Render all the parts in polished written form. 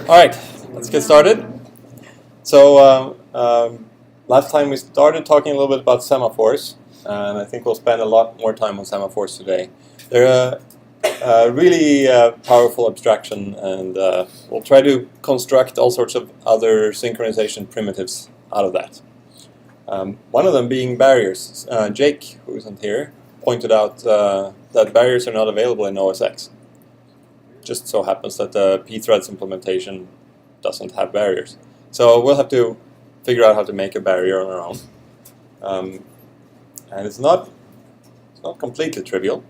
All right, let's get started. So last time we started talking a little bit about semaphores, and I think we'll spend a lot more time on semaphores today. They're a really powerful abstraction, and we'll try to construct all sorts of other synchronization primitives out of that. One of them being barriers. Jake, who isn't here, pointed out that barriers are not available in OS X. Just so happens that the pthreads implementation doesn't have barriers. So we'll have to figure out how to make a barrier on our own. And it's not completely trivial.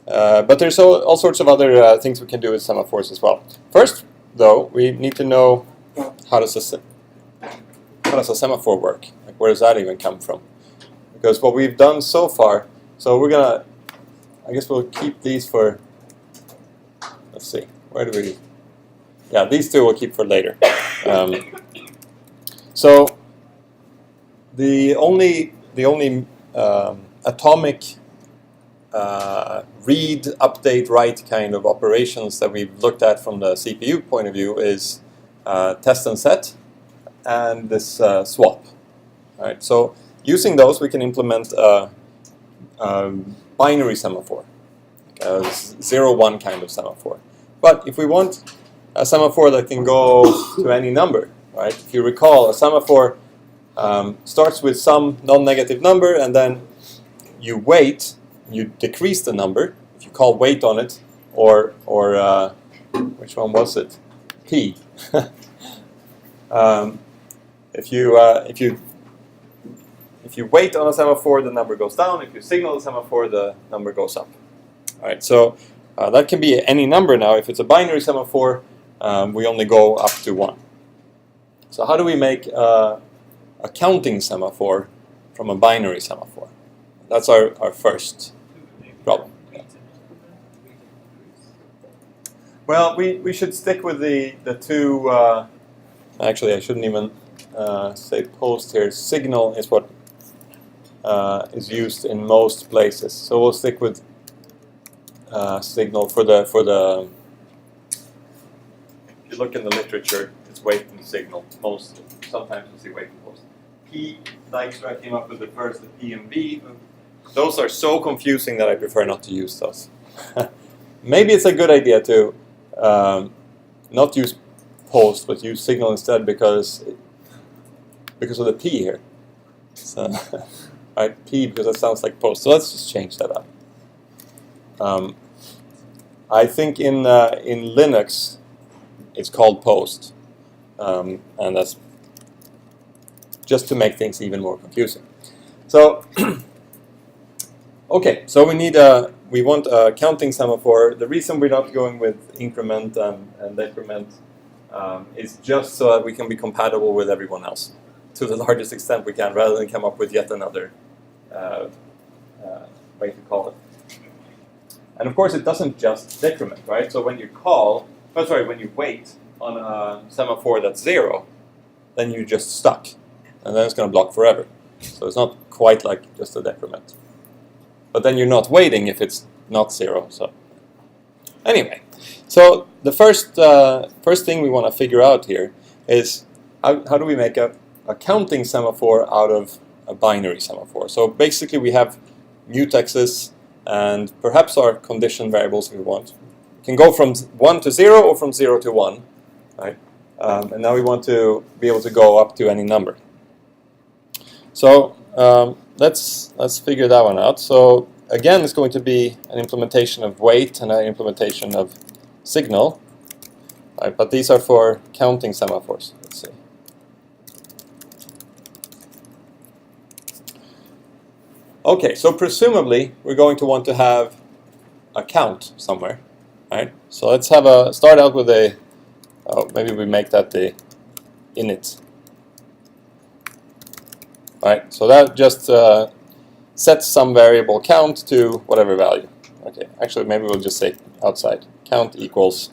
But there's all sorts of other things we can do with semaphores as well. First, though, we need to know how does a semaphore work? Like, where does that even come from? Because what we've done so far, so we're gonna, I guess we'll keep these for, let's see, where do we, yeah, these two we'll keep for later. So the only atomic read, update, write kind of operations that we've looked at from the CPU point of view is test and set and this swap. All right, so using those we can implement a binary semaphore, like a 0-1 kind of semaphore. But if we want a semaphore that can go to any number, right? If you recall, a semaphore starts with some non-negative number, and then you wait, you decrease the number. If you call wait on it, or which one was it? P. If you wait on a semaphore, the number goes down. If you signal the semaphore, the number goes up. All right, so that can be any number now. If it's a binary semaphore, we only go up to 1. So how do we make a counting semaphore from a binary semaphore? That's our first problem. Yeah. Well, we should stick with the two. Actually, I shouldn't even say post here. Signal is what is used in most places. So we'll stick with signal for the. If you look in the literature, it's wait and signal. Most sometimes you see wait and post. P, Dijkstra came up with the first, the P and V. Those are so confusing that I prefer not to use those. Maybe it's a good idea to not use post, but use signal instead because of the P here. So, right, P because that sounds like post. So let's just change that up. I think in Linux it's called post, and that's just to make things even more confusing. So. Okay, so we want a counting semaphore. The reason we're not going with increment and decrement is just so that we can be compatible with everyone else to the largest extent we can, rather than come up with yet another way to call it. And of course, it doesn't just decrement, right? So when you when you wait on a semaphore that's 0, then you're just stuck, and then it's going to block forever. So it's not quite like just a decrement. But then you're not waiting if it's not 0. So anyway, so the first thing we want to figure out here is how do we make a counting semaphore out of a binary semaphore. So basically we have mutexes and perhaps our condition variables if we want. It can go from 1 to 0 or from 0 to 1, right? And now we want to be able to go up to any number. So let's figure that one out. So again, it's going to be an implementation of wait and an implementation of signal. Right, but these are for counting semaphores. Let's see. Okay, so presumably we're going to want to have a count somewhere, right? So let's have start out with a. Oh, maybe we make that the init. Right, so that just sets some variable count to whatever value. Okay, actually maybe we'll just say outside count equals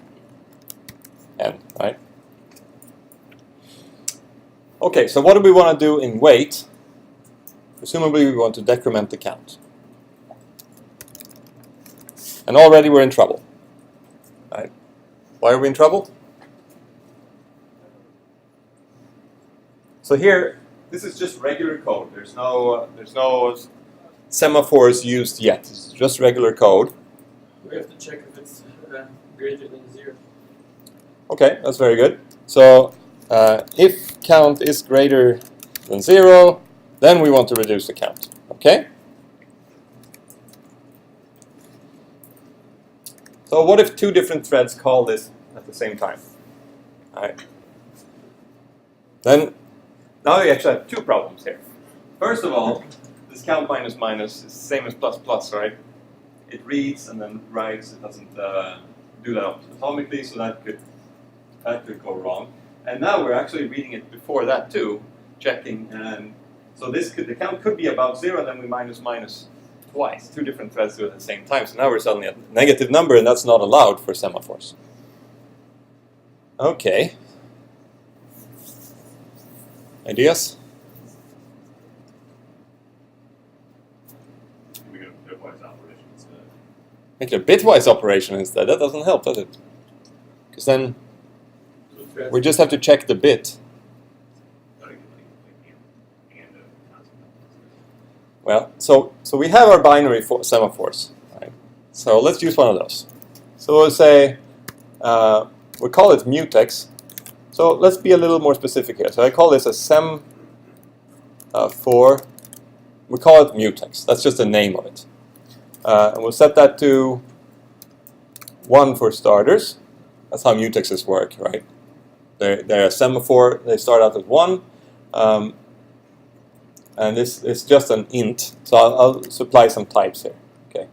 n, right? Okay, so what do we want to do in wait? Presumably we want to decrement the count. And already we're in trouble. Right? Why are we in trouble? So here, this is just regular code. There's no semaphores used yet. It's just regular code. We have to check if it's greater than 0. Okay, that's very good. So if count is greater than 0, then we want to reduce the count. Okay? So what if two different threads call this at the same time? All right. Then now we actually have two problems here. First of all, this count minus minus is the same as plus plus, right? It reads and then writes. It doesn't do that atomically, so that could go wrong. And now we're actually reading it before that too, checking, and so the count could be about 0, and then we minus minus twice. Two different threads do it at the same time. So now we're suddenly at a negative number, and that's not allowed for semaphores. Okay. Ideas? We get a bitwise operation instead. Make a bitwise operation instead. That doesn't help, does it? Because then we just have to check the bit. Well, so we have our binary semaphores. Right? So let's use one of those. So we'll say, we'll call it mutex. So let's be a little more specific here. So I call this a semaphore. We call it mutex. That's just the name of it. And we'll set that to 1 for starters. That's how mutexes work, right? They're a semaphore. They start out at 1. And this is just an int. So I'll supply some types here. Okay,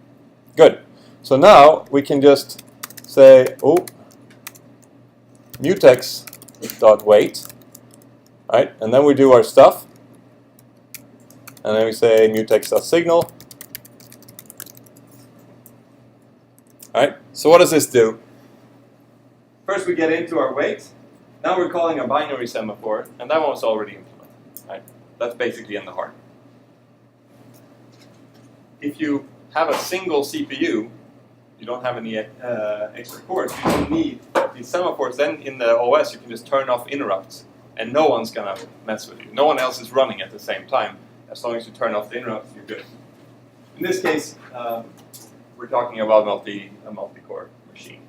good. So now we can just say, oh, mutex.wait, right? And then we do our stuff. And then we say mutex.signal. Alright, so what does this do? First we get into our wait. Now we're calling a binary semaphore, and that one was already implemented. Right? That's basically in the heart. If you have a single CPU, you don't have any extra cores, you don't need these semaphores. Then in the OS you can just turn off interrupts, and no one's going to mess with you. No one else is running at the same time. As long as you turn off the interrupts, you're good. In this case, we're talking about a multi-core machine.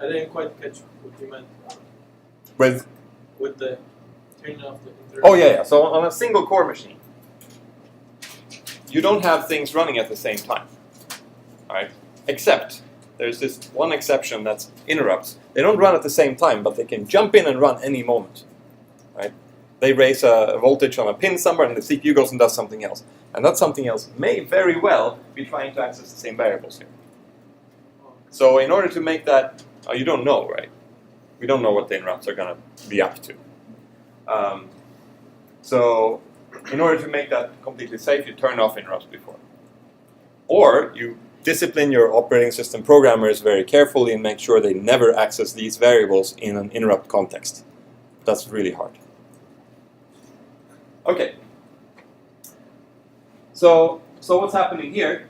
I didn't quite catch what you meant. With the turning off the interrupt. Oh yeah. So on a single core machine, you don't have things running at the same time. All right. Except there's this one exception, that's interrupts. They don't run at the same time, but they can jump in and run any moment. Right? They raise a voltage on a pin somewhere, and the CPU goes and does something else. And that something else may very well be trying to access the same variables here. So in order to make that, you don't know, right? We don't know what the interrupts are going to be up to. So in order to make that completely safe, you turn off interrupts before. Or you discipline your operating system programmers very carefully and make sure they never access these variables in an interrupt context. That's really hard. Okay. So what's happening here?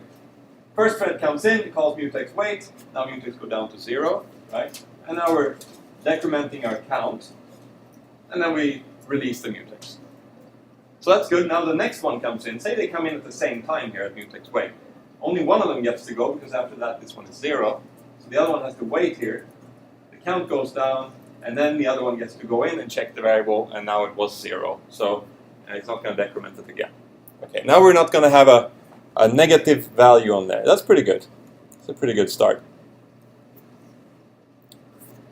First thread comes in, it calls mutex wait. Now mutex go down to 0, right? And now we're decrementing our count. And then we release the mutex. So that's good. Now the next one comes in. Say they come in at the same time here at mutex wait. Only one of them gets to go, because after that this one is 0. So the other one has to wait here. The count goes down, and then the other one gets to go in and check the variable, and now it was 0. So it's not going to decrement it again. Okay, now we're not going to have a negative value on there. That's pretty good. It's a pretty good start.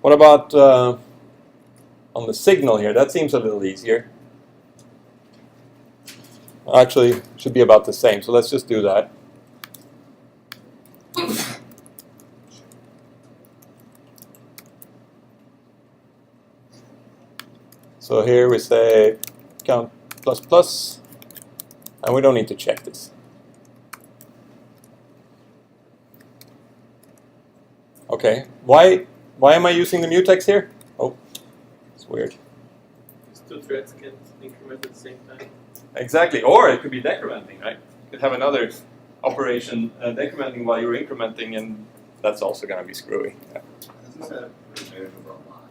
What about on the signal here? That seems a little easier. Actually, should be about the same, so let's just do that. So here we say count plus plus, and we don't need to check this. Okay, why am I using the mutex here? Oh, it's weird. These two threads can increment at the same time. Exactly, or it could be decrementing, right? You could have another operation decrementing while you're incrementing, and that's also going to be screwy. Yeah. Does this have a lock?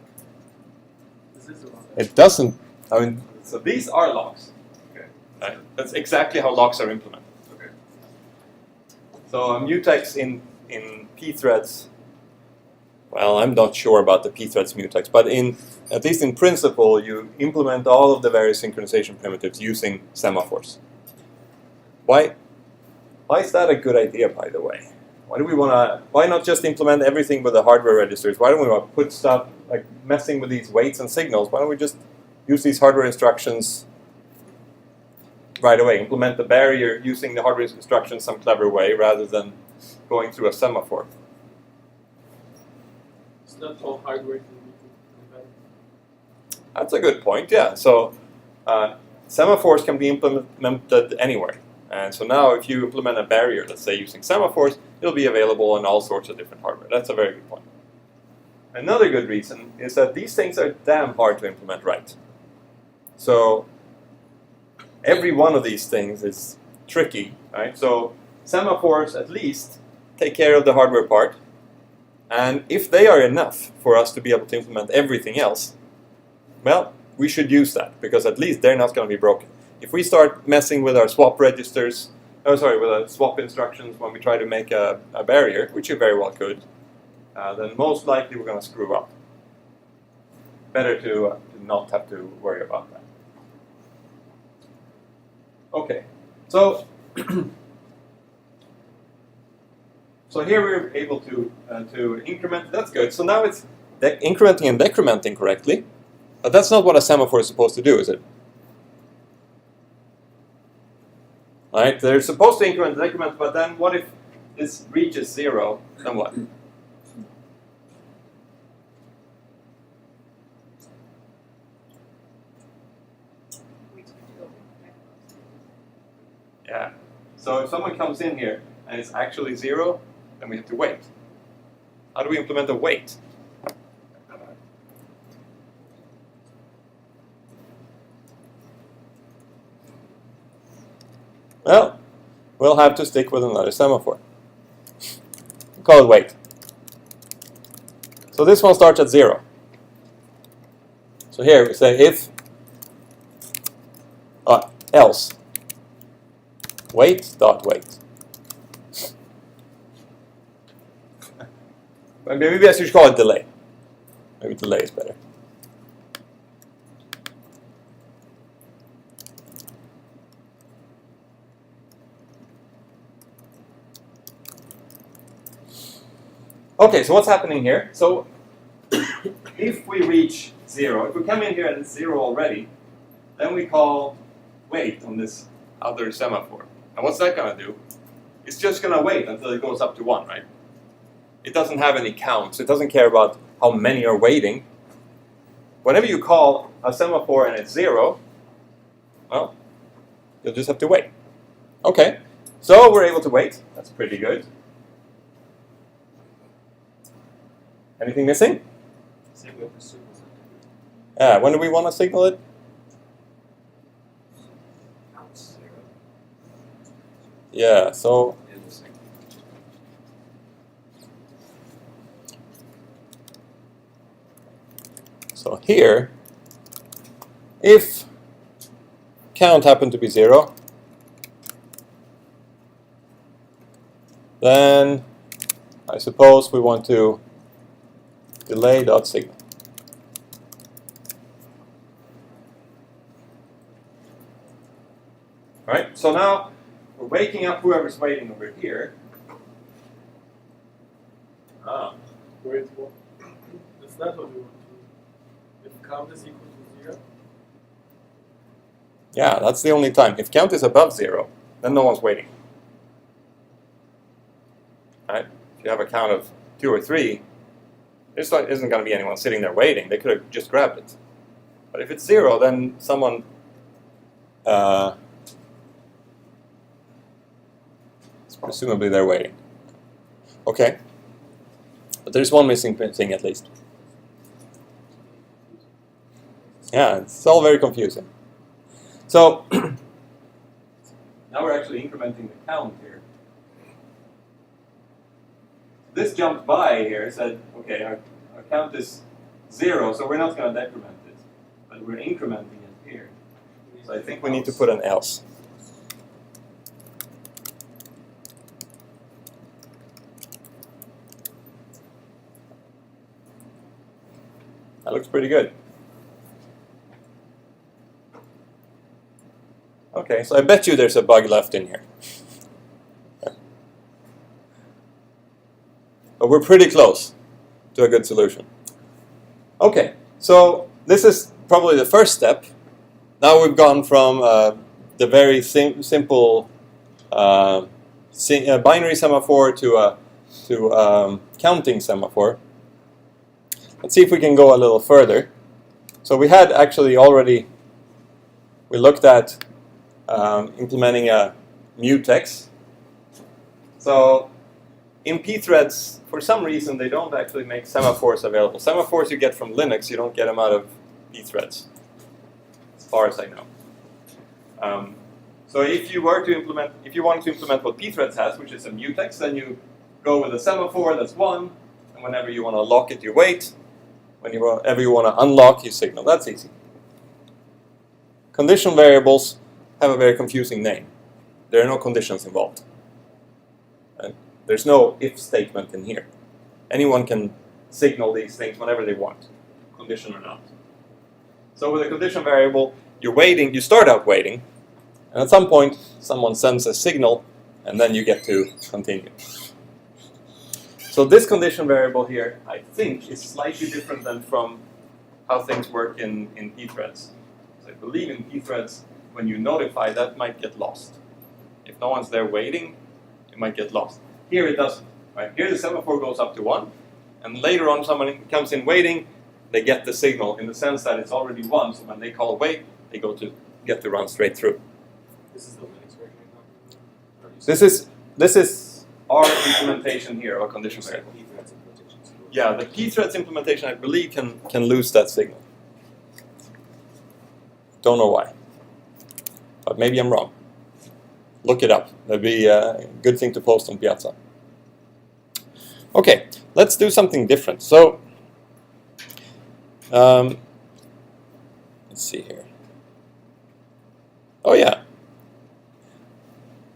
This is a lot. It doesn't. I mean, It So these are locks. Okay. Right? That's exactly how locks are implemented. Okay. So mutex in pthreads. Well, I'm not sure about the pthreads mutex, but at least in principle, you implement all of the various synchronization primitives using semaphores. Why is that a good idea, by the way? Why not just implement everything with the hardware registers? Why don't we want to put stuff like messing with these weights and signals? Why don't we just use these hardware instructions right away? Implement the barrier using the hardware instructions some clever way rather than going through a semaphore. It's not all hardware can be implemented. That's a good point, yeah. So semaphores can be implemented anywhere. And so now if you implement a barrier, let's say using semaphores, it'll be available on all sorts of different hardware. That's a very good point. Another good reason is that these things are damn hard to implement right. So every one of these things is tricky, right? So semaphores at least take care of the hardware part. And if they are enough for us to be able to implement everything else, well, we should use that because at least they're not going to be broken. If we start messing with our swap registers, with our swap instructions when we try to make a barrier, which you very well could, then most likely we're going to screw up. Better to not have to worry about that. Okay, so so here we're able to increment. That's good. So now it's incrementing and decrementing correctly, but that's not what a semaphore is supposed to do, is it? Right? They're supposed to increment and decrement, but then what if this reaches 0? Then what? Yeah. So if someone comes in here and it's actually 0, then we have to wait. How do we implement a wait? Well, we'll have to stick with another semaphore. We call it wait. So this one starts at 0. So here we say if else wait dot wait. Maybe I should call it delay. Maybe delay is better. Okay, so what's happening here? So if we reach 0, if we come in here and it's 0 already, then we call wait on this other semaphore. And what's that going to do? It's just going to wait until it goes up to 1, right? It doesn't have any counts. It doesn't care about how many are waiting. Whenever you call a semaphore and it's 0, well, you'll just have to wait. Okay, so we're able to wait. That's pretty good. Anything missing? Same with the signals. Yeah, when do we want to signal it? Yeah, so here, if count happened to be 0, then I suppose we want to delay dot signal. Right? So now we're waking up whoever's waiting over here. Wait, what? That's not what we want to do. If count is equal to 0, Yeah, that's the only time. If count is above 0, then no one's waiting. Right? If you have a count of 2 or 3, there isn't going to be anyone sitting there waiting. They could have just grabbed it. But if it's 0, then someone presumably they're waiting. Okay. But there's one missing thing at least. Yeah, it's all very confusing. So now we're actually incrementing the count here. This jumped by here, said, okay, our count is 0, so we're not going to decrement it, but we're incrementing it here. So I think we need to put an else. That looks pretty good. Okay, so I bet you there's a bug left in here. But we're pretty close to a good solution. Okay, so this is probably the first step. Now we've gone from the very simple binary semaphore to counting semaphore. Let's see if we can go a little further. So we had actually already, we looked at implementing a mutex. So in pthreads, for some reason, they don't actually make semaphores available. Semaphores you get from Linux, you don't get them out of pthreads, as far as I know. So if you wanted to implement what pthreads has, which is a mutex, then you go with a semaphore that's 1, and whenever you want to lock it, you wait. Whenever you want to unlock, you signal. That's easy. Condition variables have a very confusing name. There are no conditions involved. There's no if statement in here. Anyone can signal these things whenever they want, condition or not. So with a condition variable, you're waiting, you start out waiting, and at some point someone sends a signal, and then you get to continue. So this condition variable here, I think, is slightly different than from how things work in pthreads. So I believe in pthreads, when you notify, that might get lost. If no one's there waiting, it might get lost. Here it doesn't. Right? Here the semaphore goes up to 1, and later on someone comes in waiting, they get the signal in the sense that it's already 1, so when they call wait, they get to run straight through. This is the Linux version you're talking about? This is our implementation here of a condition variable. Yeah, the pthreads implementation, I believe, can lose that signal. Don't know why, but maybe I'm wrong. Look it up. That'd be a good thing to post on Piazza. Okay, let's do something different. So, let's see here. Oh yeah.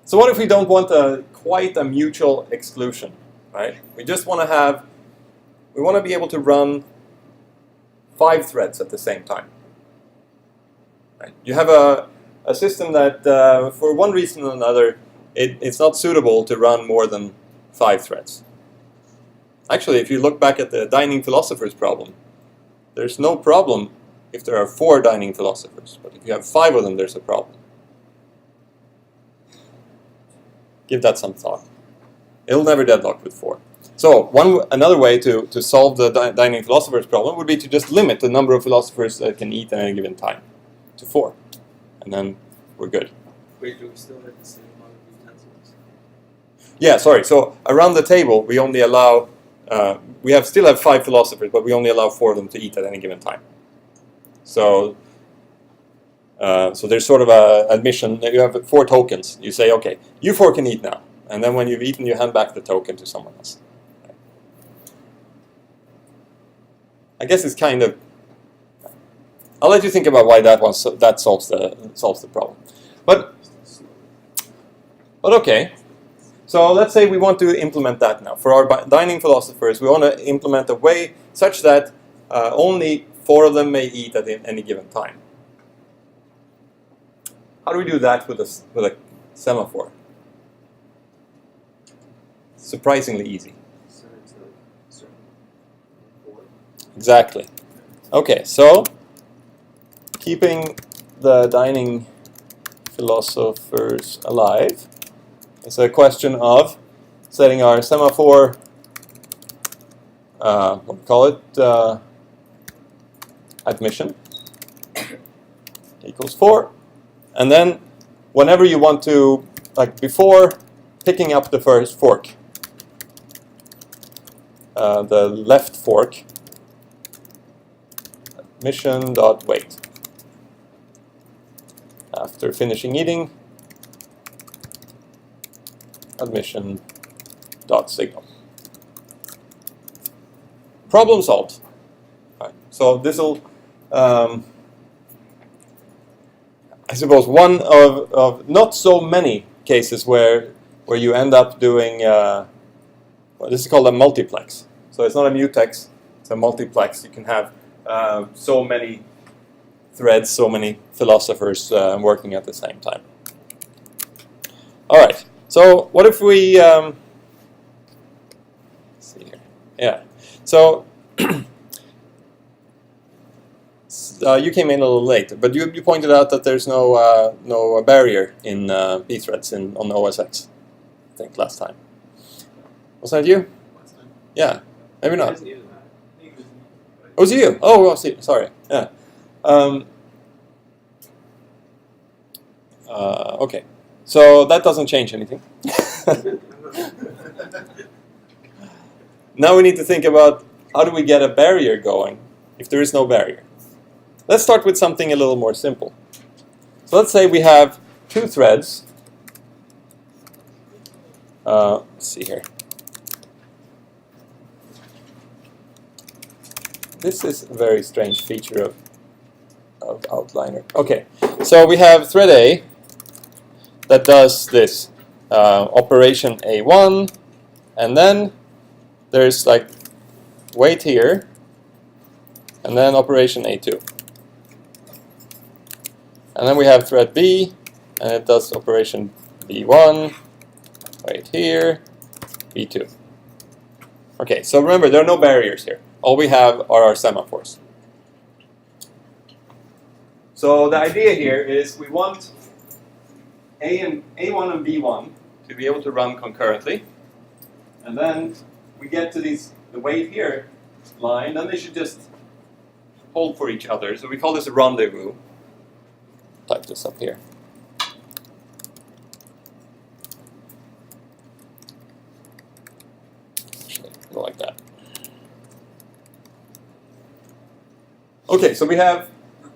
So what if we don't want quite a mutual exclusion, right? We just want to be able to run 5 threads at the same time. Right? You have a system that, for one reason or another, it's not suitable to run more than 5 threads. Actually, if you look back at the dining philosophers problem, there's no problem if there are 4 dining philosophers, but if you have 5 of them, there's a problem. Give that some thought. It'll never deadlock with 4. So another way to solve the dining philosophers problem would be to just limit the number of philosophers that can eat at any given time to 4. And then we're good. Wait, do we still have the same amount of utensils? Yeah, sorry. So around the table, we only allow, still have 5 philosophers, but we only allow 4 of them to eat at any given time. So there's sort of a admission that you have 4 tokens. You say, okay, you 4 can eat now. And then when you've eaten, you hand back the token to someone else. I guess it's kind of, I'll let you think about why that solves the problem. But okay, so let's say we want to implement that now. For our dining philosophers, we want to implement a way such that only 4 of them may eat at any given time. How do we do that with a semaphore? Surprisingly easy. Exactly. Okay, so keeping the dining philosophers alive is a question of setting our semaphore, what do we call it, admission equals 4. And then whenever you want to, like before picking up the first fork, the left fork, admission.wait. After finishing eating, admission.signal. Problem solved. Right. So this will, I suppose one of not so many cases where you end up doing well, this is called a multiplex. So it's not a mutex, it's a multiplex. You can have so many threads, so many philosophers working at the same time. All right. So what if we let's see here? Yeah. So you came in a little late, but you pointed out that there's no barrier in B threads on OS X. I think last time. Was that you? Yeah. Maybe not. Oh, was it you? Oh, well, sorry. Yeah. Okay. So that doesn't change anything. Now we need to think about how do we get a barrier going if there is no barrier. Let's start with something a little more simple. So let's say we have two threads. Let's see here. This is a very strange feature of Outliner. Okay, so we have thread A that does this operation A1, and then there's like wait here, and then operation A2. And then we have thread B, and it does operation B1, wait here, B2. Okay, so remember, there are no barriers here. All we have are our semaphores. So the idea here is we want A1 and B1 to be able to run concurrently. And then we get to the wait here line, then they should just hold for each other. So we call this a rendezvous. Type this up here. Actually, go like that. Okay, so we have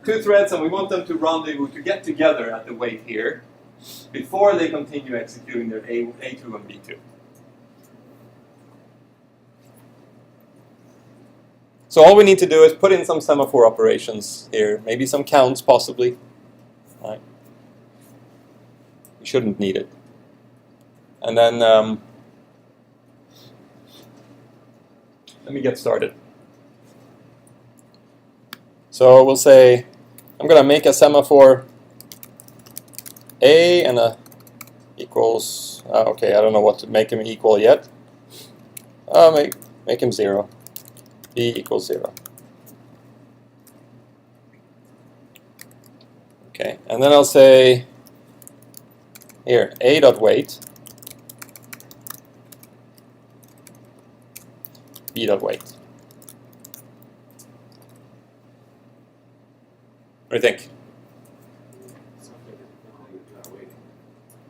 two threads and we want them to rendezvous, to get together at the wait here before they continue executing their A2 and B2. So all we need to do is put in some semaphore operations here, maybe some counts possibly. Right. You shouldn't need it. And then let me get started. So we'll say I'm going to make a semaphore A and a equals, okay, I don't know what to make him equal yet. Make him 0. B equals 0. Okay, and then I'll say here A dot wait, B dot wait. What do you think?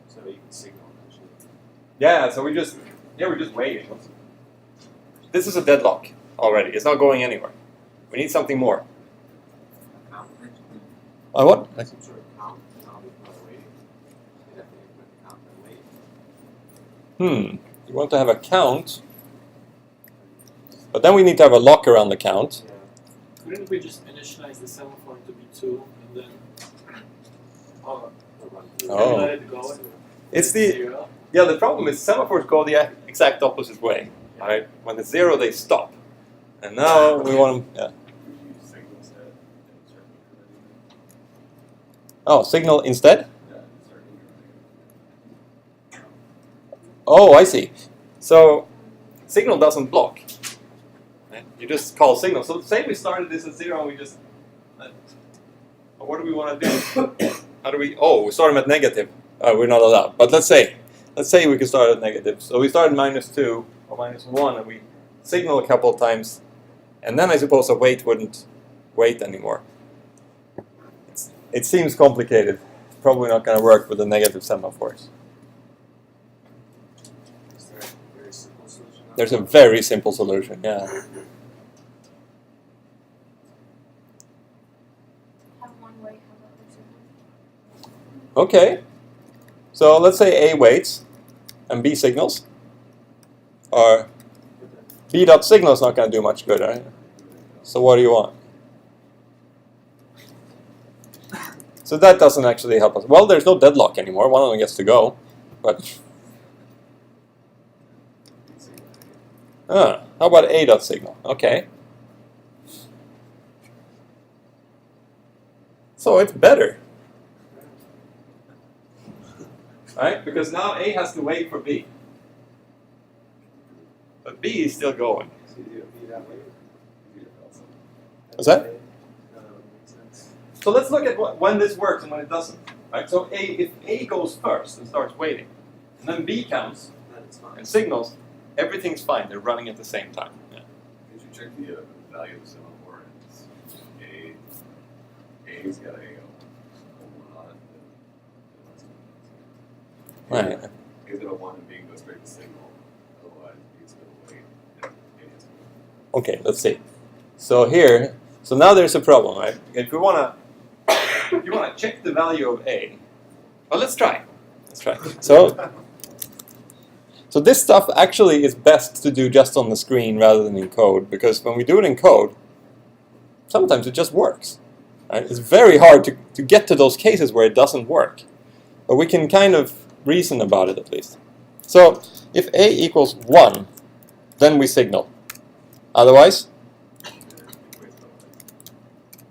So you can signal. Yeah, so we're just waiting. This is a deadlock already. It's not going anywhere. We need something more. What? Some sort of count, waiting. You have to put the count and wait. You want to have a count, but then we need to have a lock around the count. Yeah. Couldn't we just initialize the semaphore to B2 and then let it go? It's the the problem is semaphores go the exact opposite way. Right? When it's 0, they stop, and now we want them. Yeah. Oh, signal instead? Oh, I see. So signal doesn't block. Right? You just call signal. So say we started this at 0 and we just. What do we want to do? How do we? Oh, we start them at negative. We're not allowed. But let's say we can start at negative. So we start at -2 or -1, and we signal a couple of times, and then I suppose a wait wouldn't wait anymore. It seems complicated. It's probably not going to work with the negative semaphores. Is there a very simple solution? There's a very simple solution, yeah. Have one wait, have other signals. Okay. So let's say A waits and B signals. Or B dot signal is not going to do much good, right? So what do you want? So that doesn't actually help us. Well, there's no deadlock anymore. One of them gets to go. But how about A dot signal? Okay. So it's better. Right? Because now A has to wait for B. But B is still going. What's that? So let's look at when this works and when it doesn't. Right? So if A goes first and starts waiting, and then B comes and signals, everything's fine. They're running at the same time. Yeah. Could you check the value of the semaphore? A's got a one on it. Right. A's got a 1 and B goes straight to signal. Otherwise, B's going to wait. And A has to wait. Okay, let's see. So here, so now there's a problem, right? If you wanna check the value of A, well, let's try. Let's try. So this stuff actually is best to do just on the screen rather than in code, because when we do it in code, sometimes it just works. Right? It's very hard to get to those cases where it doesn't work, but we can kind of reason about it at least. So if A equals 1, then we signal. Otherwise,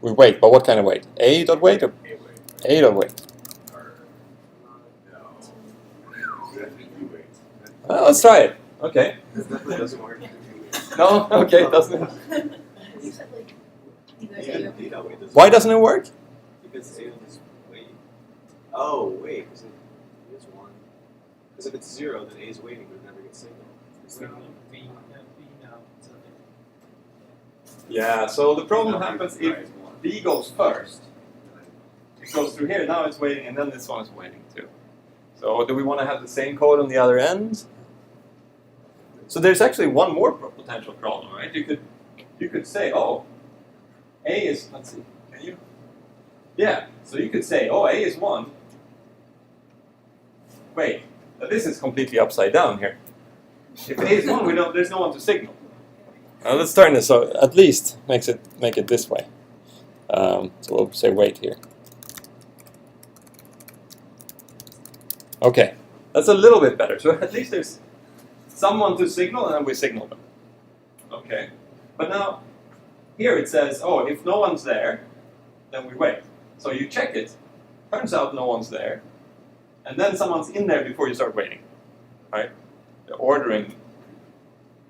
we wait, but what kind of wait? A dot wait or A dot wait? Well, let's try it. Okay. This definitely doesn't work. No? Okay, it doesn't. You said like you guys at your Why doesn't it work? Because A is wait. Oh, wait. Because it is 1. Because if it's 0, then A is waiting, but it never gets signal. Yeah, so the problem happens if B goes first. It goes through here, now it's waiting, and then this one is waiting too. So do we want to have the same code on the other end? So there's actually one more potential problem, right? You could say, oh, A is, let's see, can you? Yeah, so you could say, oh, A is 1. Wait, but this is completely upside down here. If A is 1, there's no one to signal. Let's turn this so at least make it this way. So we'll say wait here. Okay, that's a little bit better. So at least there's someone to signal, and then we signal them. Okay, but now here it says, oh, if no one's there, then we wait. So you check it. Turns out no one's there, and then someone's in there before you start waiting. Right? The ordering.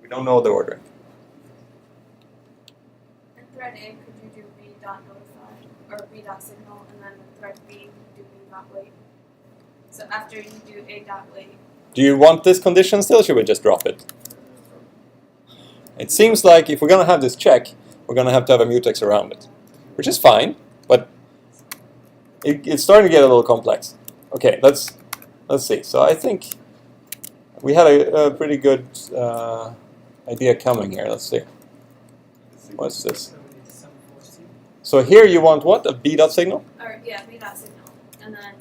We don't know the ordering. in thread A, could you do B dot notify or B dot signal, and then in thread B do B dot wait? So after you do A dot wait. Do you want this condition still, or should we just drop it? It seems like if we're going to have this check, we're going to have a mutex around it, which is fine, but it's starting to get a little complex. Okay, let's see. So I think we had a pretty good idea coming here. Let's see. What's this? So here you want what? A B dot signal? Or yeah, B dot signal, and then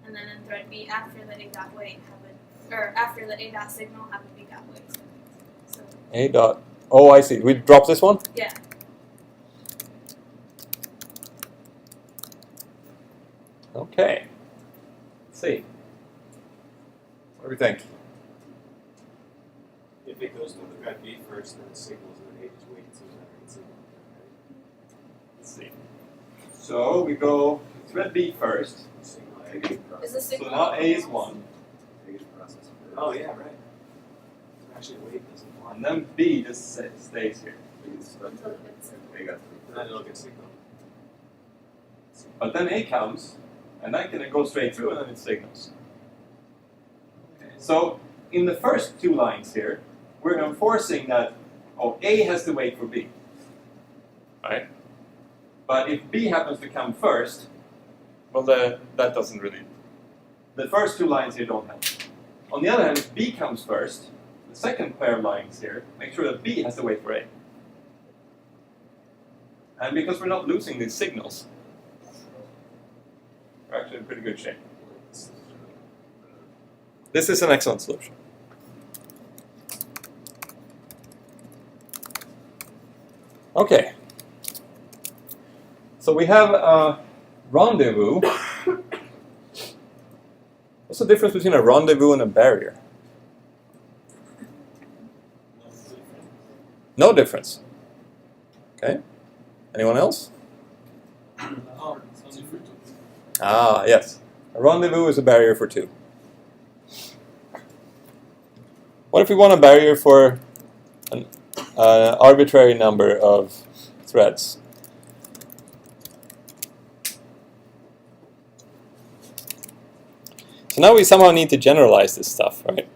in thread B after the A dot wait after the A dot signal have a B dot wait. So A dot. Oh, I see. We drop this one? yeah. Okay. Let's see. What do we think? If it goes to the thread B first, then it signals, and then A just waits until it signal. Let's see. So we go thread B first. Signal A gets Is the processed. signal? So now A is 1. A gets processed. Oh yeah, right. Actually, wait doesn't want. And then B just stays here. Until it gets A got 3. And then it'll get signal. But then A comes, and then can it go straight through, and then it signals. Okay. So in the first 2 lines here, we're enforcing that A has to wait for B. Right? But if B happens to come first, well, that doesn't really. The first 2 lines here don't help. On the other hand, if B comes first, the second pair of lines here, make sure that B has to wait for A. And because we're not losing these signals, we're actually in pretty good shape. This is an excellent solution. Okay. So we have a rendezvous. What's the difference between a rendezvous and a barrier? No difference. Okay. Anyone else? Ah, yes. A rendezvous is a barrier for 2. What if we want a barrier for an arbitrary number of threads? So now we somehow need to generalize this stuff, right?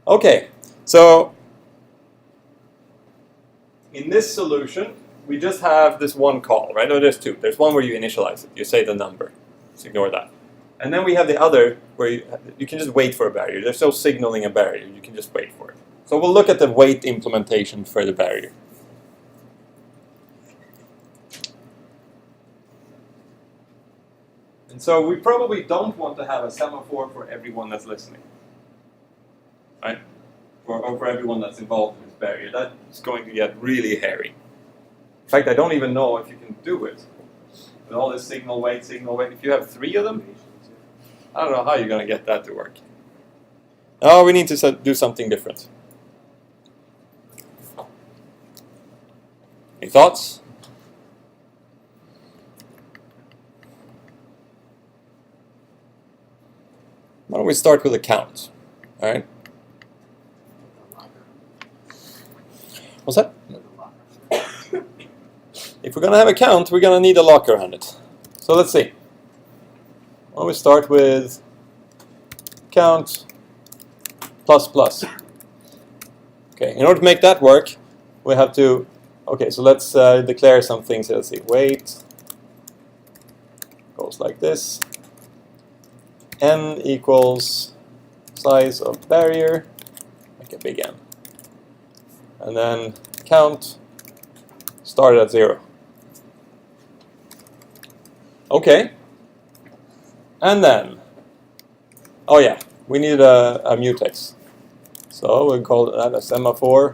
Okay, so in this solution, we just have this one call, right? No, there's 2. There's one where you initialize it. You say the number. Just ignore that. And then we have the other where you can just wait for a barrier. There's no signaling a barrier. You can just wait for it. So we'll look at the wait implementation for the barrier. And so we probably don't want to have a semaphore for everyone that's listening. Right? Or for everyone that's involved in this barrier. That's going to get really hairy. In fact, I don't even know if you can do it. With all this signal wait. If you have 3 of them, I don't know how you're going to get that to work. Oh, we need to do something different. Any thoughts? Why don't we start with a count? All right. What's that? If we're going to have a count, we're going to need a locker around it. So let's see. Why don't we start with count plus plus. Okay, in order to make that work, we have to, okay, so let's declare some things. Let's see, wait goes like this. N equals size of barrier, make a big N. And then count started at 0. Okay. And then, oh yeah, we need a mutex. So we'll call that a semaphore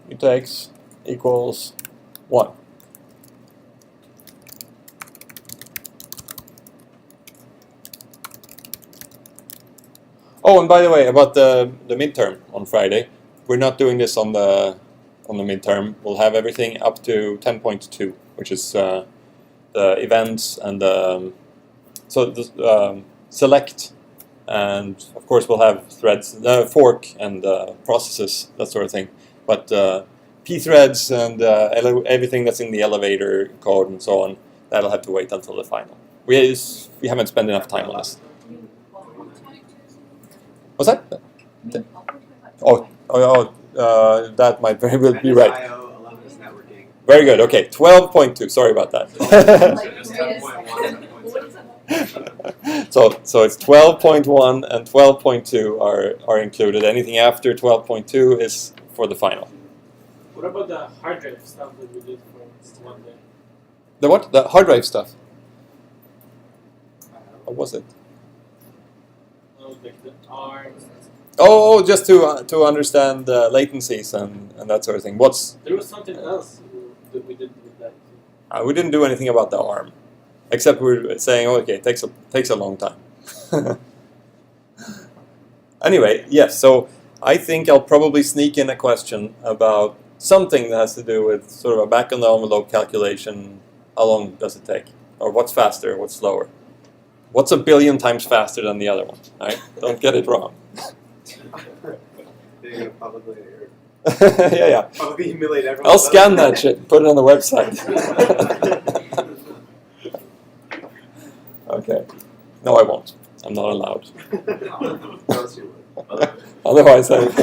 mutex equals 1. Oh, and by the way, about the midterm on Friday, we're not doing this on the midterm. We'll have everything up to 10.2, which is the events and select, and of course we'll have threads, fork and processes, that sort of thing. But p-threads and everything that's in the elevator code and so on, that'll have to wait until the final. We haven't spent enough time on this. What's that? That might very well be right. Very good. Okay, 12.2. Sorry about that. So it's 12.1 and 12.2 are included. Anything after 12.2 is for the final. What about the hard drive stuff that we did for one day? The what? The hard drive stuff. What was it? Like the arms. Oh, just to understand latencies and that sort of thing. There was something else that we did with that. We didn't do anything about the ARM, except we're saying, oh, okay, it takes a long time. Anyway, yes. So I think I'll probably sneak in a question about something that has to do with sort of a back-on-the-envelope calculation. How long does it take, or what's faster, what's slower? What's a billion times faster than the other one? Right? Don't get it wrong. You're gonna publicly yeah. Publicly humiliate everyone. I'll scan that shit and put it on the website. Okay. No, I won't. I'm not allowed. Else you would. Otherwise, I would.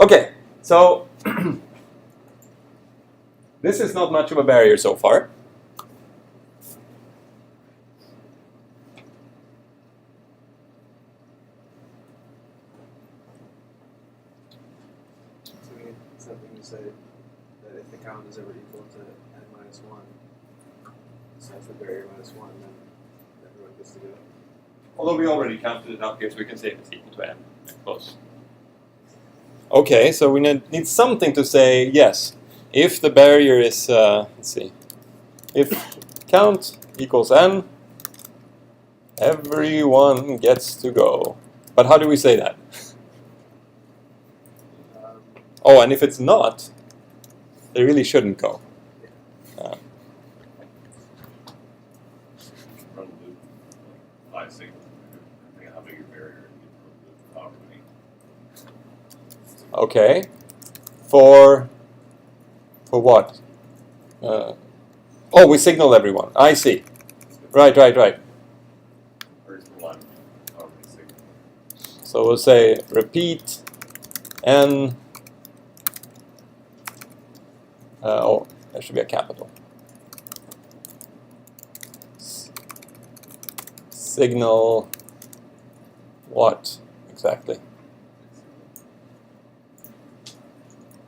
Okay, so this is not much of a barrier so far. Something to say that if the count is ever equal to n-1, So that's the barrier -1, and then everyone gets to go. Although we already counted it up here, so we can say if it's equal to n. Close. Okay, so we need something to say yes. If the barrier is, let's see, if count equals n, everyone gets to go. But how do we say that? Oh, and if it's not, they really shouldn't go. Run the loop, 5 signals, depending on how big your barrier is, you run the loop however many. Okay. For what? Oh, we signal everyone. I see. Right. Or is for one, however many signals. So we'll say repeat n. Oh, there should be a capital. Signal what exactly?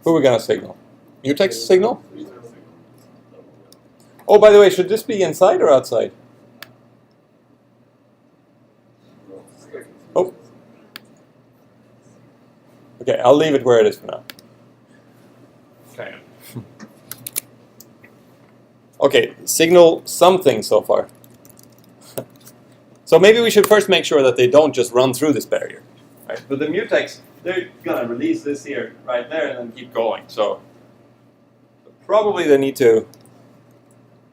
Who are we gonna signal? Mutex signal? Oh, by the way, should this be inside or outside? Oh. Okay, I'll leave it where it is for now. Okay. Okay, signal something so far. So maybe we should first make sure that they don't just run through this barrier. Right? But the mutex, they're gonna release this here, right there, and then keep going. So probably they need to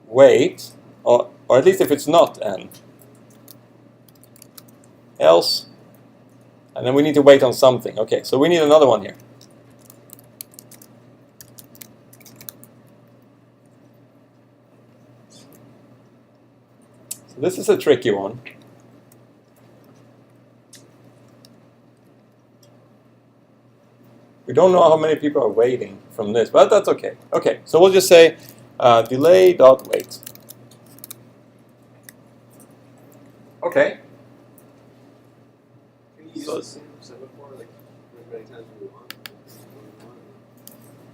wait, or at least if it's not n. Else, and then we need to wait on something. Okay, so we need another one here. So this is a tricky one. We don't know how many people are waiting from this, but that's okay. Okay, so we'll just say delay dot wait. Okay. Can you use So- the same semaphore like as many times as we want?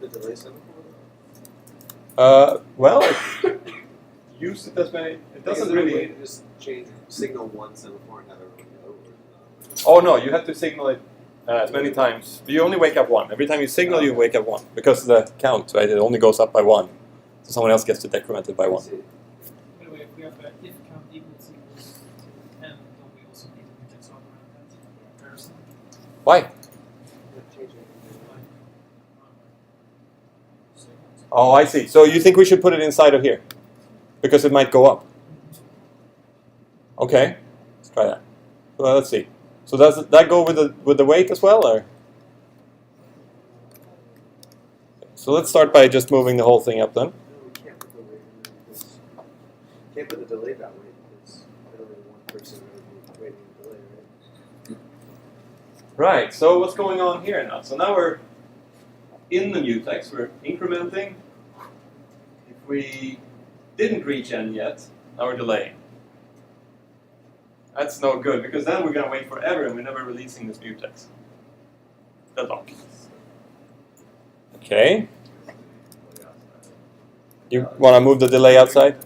The delay semaphore? Well, use it as many. It Is doesn't there a way really. to just change signal one semaphore and have everyone go? Oh no, you have to signal it as many times. You only wake up one. Every time you signal, you wake up one because the count, right? It only goes up by one, so someone else gets to decrement it by one. By the way, if we have an if count equals to n, don't we also need to mutex all around that comparison? Why? Signals. Oh, I see. So you think we should put it inside of here because it might go up? Okay, let's try that. Well, let's see. So does that go with the weight as well, or? So let's start by just moving the whole thing up then. No, we can't put the weight in there because can't put the delay that way because only one person would be waiting the delay, right? Right, so what's going on here now? So now we're in the mutex, we're incrementing. If we didn't reach n yet, now we're delaying. That's no good, because then we're going to wait forever and we're never releasing this mutex. Deadlock. Okay. You want to move the delay outside?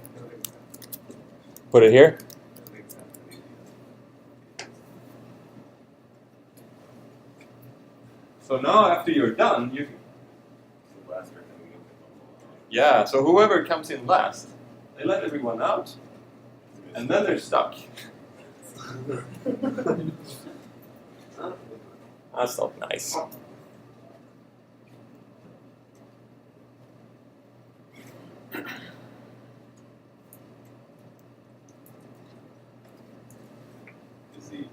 Put it here? So now after you're done, you can... Yeah, so whoever comes in last, they let everyone out, and then they're stuck. That's not nice. Is the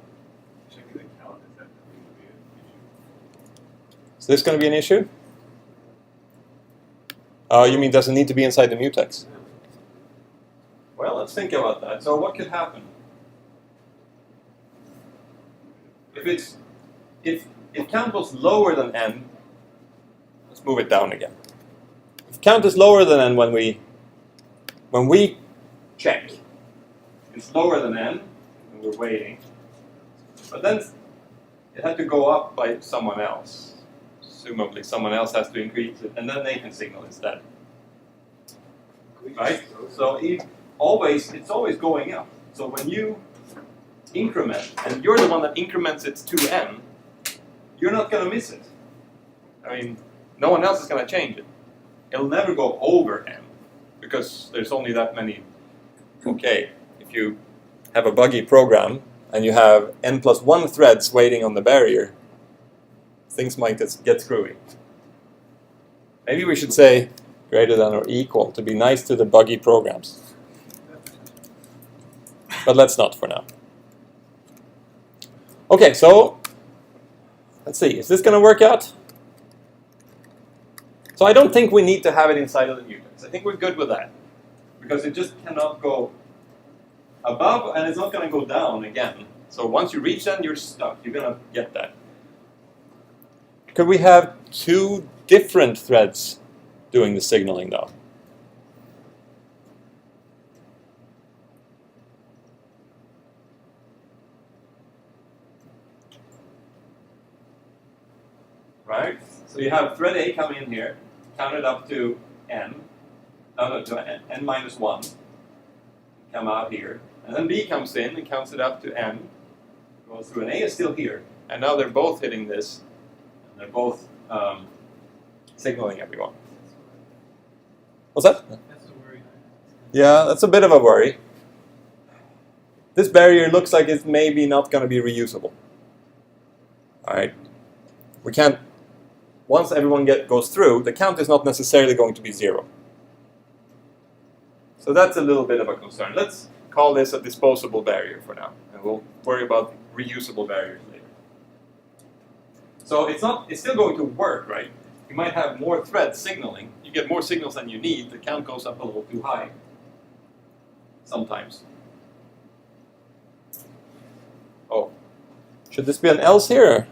checking the count, is that going to be an issue? Is this going to be an issue? Oh, you mean does it need to be inside the mutex? Well, let's think about that. So what could happen? If count was lower than n, let's move it down again. If count is lower than n when we check, it's lower than n, and we're waiting. But then it had to go up by someone else. Presumably someone else has to increase it, and then they can signal instead. Right? So it's always going up. So when you increment, and you're the one that increments it to n, you're not going to miss it. I mean, no one else is going to change it. It'll never go over n, because there's only that many. Okay, if you have a buggy program, and you have n plus 1 threads waiting on the barrier, things might get screwy. Maybe we should say greater than or equal to be nice to the buggy programs. But let's not for now. Okay, so let's see, is this going to work out? So I don't think we need to have it inside of the mutex. I think we're good with that. Because it just cannot go above, and it's not going to go down again. So once you reach that, you're stuck. You're going to get that. Could we have 2 different threads doing the signaling, though? Right? So you have thread A come in here, count it up to n, to n minus 1, come out here. And then B comes in and counts it up to n, goes through, and A is still here. And now they're both hitting this, and they're both signaling everyone. What's that? That's the worry. Yeah, that's a bit of a worry. This barrier looks like it's maybe not going to be reusable. Alright. We can't, once everyone goes through, the count is not necessarily going to be 0. So that's a little bit of a concern. Let's call this a disposable barrier for now, and we'll worry about reusable barriers later. So it's still going to work, right? You might have more threads signaling. You get more signals than you need. The count goes up a little too high. Sometimes. Oh, should this be an else here?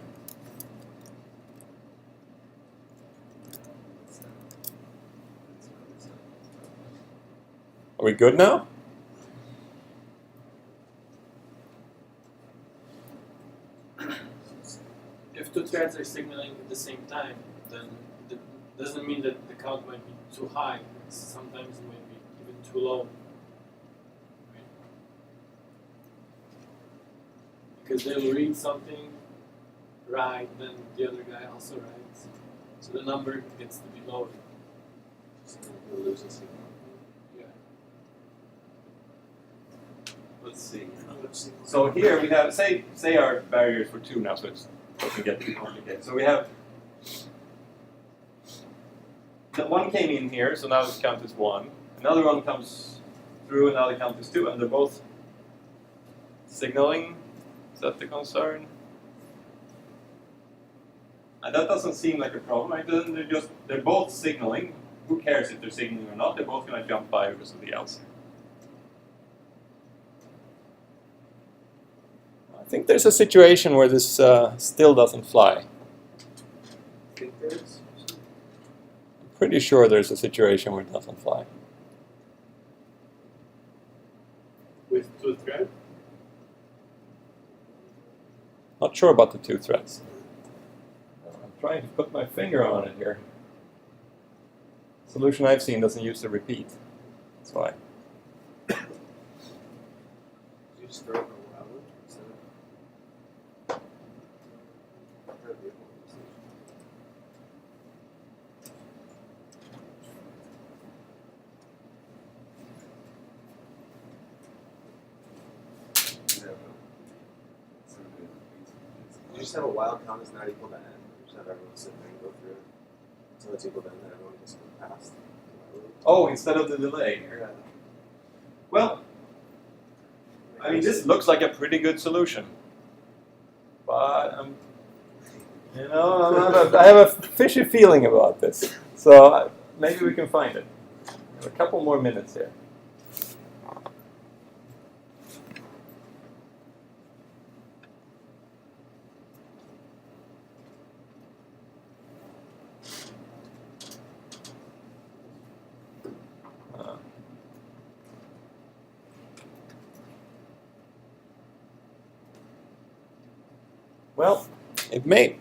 Are we good now? If 2 threads are signaling at the same time, then it doesn't mean that the count might be too high. Sometimes it might be even too low. Right? Because they'll read something, right, then the other guy also writes. So the number gets to be lower. You'll lose a signal. Yeah. Let's see. So here we have, say our barriers for 2 now, so it doesn't get too complicated. So we have, the 1 came in here, so now this count is 1. Another one comes through, and now the count is 2, and they're both signaling. Is that the concern? And that doesn't seem like a problem, right? They're both signaling. Who cares if they're signaling or not? They're both going to jump by because of the else. I think there's a situation where this still doesn't fly. Think there is? I'm pretty sure there's a situation where it doesn't fly. With 2 threads? Not sure about the 2 threads. I'm trying to put my finger on it here. Solution I've seen doesn't use the repeat. That's why. You just throw it in a wild one instead of. That'd be a whole You just have a wild count is not equal to n. You just have everyone sit there and go through it. So it's equal to n, then everyone gets to go past. Oh, instead of the delay. Yeah. Well, I mean, this looks like a pretty good solution. But, I have a fishy feeling about this. So maybe we can find it. We have a couple more minutes here. Well, it may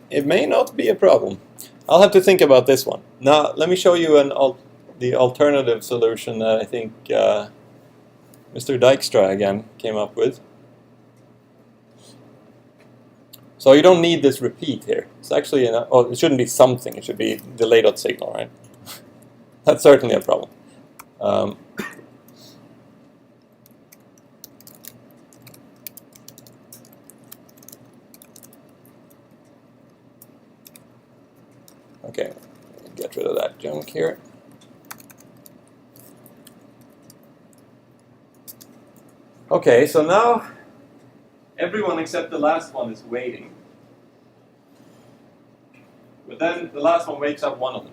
not be a problem. I'll have to think about this one. Now, let me show you the alternative solution that I think Mr. Dijkstra again came up with. So you don't need this repeat here. It's actually, it shouldn't be something. It should be delay.signal, right? That's certainly a problem. Okay, get rid of that junk here. Okay, so now everyone except the last one is waiting. But then the last one wakes up one of them.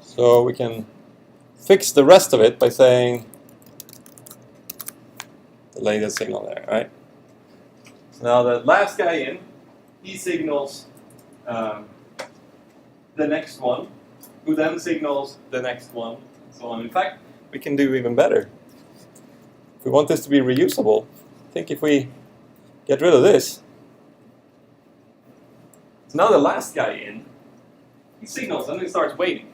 So we can fix the rest of it by saying delay the signal there, right? So now the last guy in, he signals the next one, who then signals the next one, and so on. In fact, we can do even better. If we want this to be reusable, I think if we get rid of this, so now the last guy in, he signals and then he starts waiting.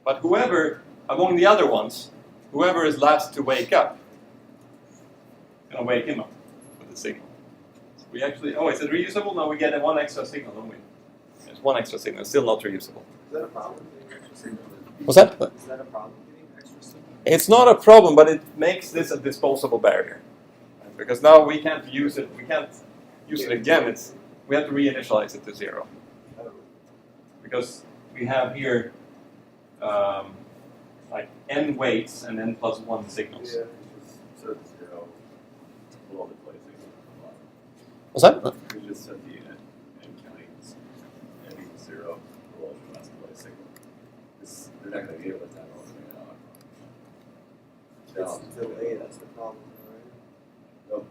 But whoever, among the other ones, whoever is last to wake up, is going to wake him up with the signal. So we actually, is it reusable? No, we get one extra signal, don't we? There's one extra signal, it's still not reusable. Is that a problem getting extra signal? What's that? Is that a problem getting extra signal? It's not a problem, but it makes this a disposable barrier. Because now we can't use it, again, we have to reinitialize it to 0. Because we have here like n waits and n plus 1 signals. Yeah, just set 0 below the play signal. What's that? We just set the n counting n equals 0 below the last play signal. They're not going to be able to have all the way out. It's delay, that's the problem, right? No,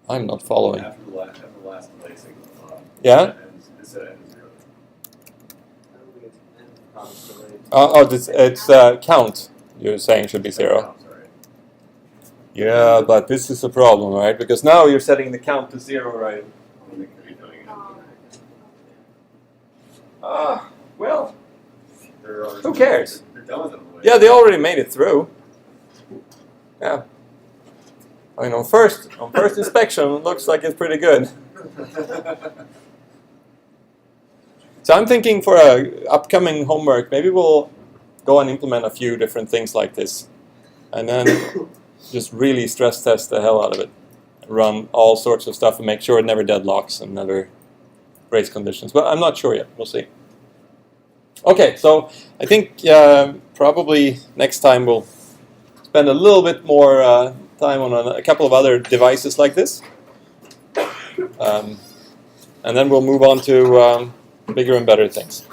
I'm not following. after the last play signal. Yeah? It's at n 0. I don't think it's n problems delayed. It's count, you're saying should be 0. Oh, sorry. Yeah, but this is a problem, right? Because now you're setting the count to 0, right? I mean, they could be doing it. Well, They're who cares? They're done with it. on the way. Yeah, they already made it through. Yeah. I mean, on first inspection, it looks like it's pretty good. So I'm thinking for upcoming homework, maybe we'll go and implement a few different things like this. And then just really stress test the hell out of it. Run all sorts of stuff and make sure it never deadlocks and never breaks conditions. But I'm not sure yet. We'll see. Okay, so I think probably next time we'll spend a little bit more time on a couple of other devices like this. And then we'll move on to bigger and better things.